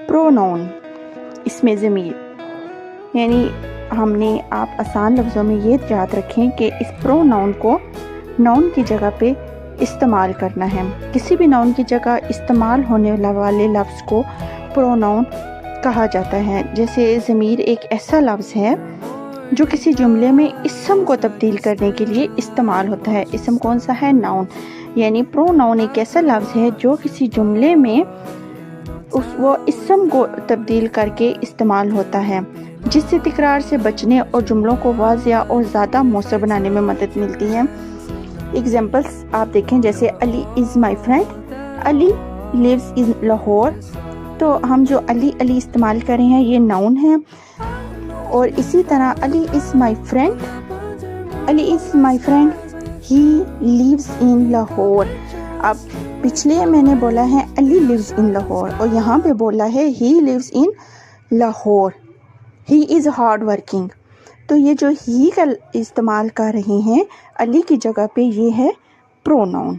Pronoun, اس میں ضمیر، یعنی ہم نے آپ آسان لفظوں میں یہ یاد رکھیں کہ اس پروناؤن کو ناؤن کی جگہ پہ استعمال کرنا ہے۔ کسی بھی ناؤن کی جگہ استعمال ہونے والے لفظ کو پروناؤن کہا جاتا ہے۔ جیسے ضمیر ایک ایسا لفظ ہے جو کسی جملے میں اسم کو تبدیل کرنے کے لیے استعمال ہوتا ہے۔ اسم کون سا ہے؟ ناؤن۔ یعنی پروناؤن ایک ایسا لفظ ہے جو کسی جملے میں وہ اسم کو تبدیل کر کے استعمال ہوتا ہے، جس سے تکرار سے بچنے اور جملوں کو واضح اور زیادہ مؤثر بنانے میں مدد ملتی ہے۔ ایگزامپلس آپ دیکھیں، جیسے Ali is my friend, Ali lives in Lahore. تو ہم جو علی استعمال کر رہے ہیں یہ ناؤن ہے، اور اسی طرح Ali is my friend he lives in Lahore. اب پچھلے میں نے بولا ہے علی لیوز ان لاہور، اور یہاں پہ بولا ہے he lives in Lahore, he is hard working. تو یہ جو ہی کا استعمال کر رہے ہیں علی کی جگہ پہ، یہ ہے پروناؤن۔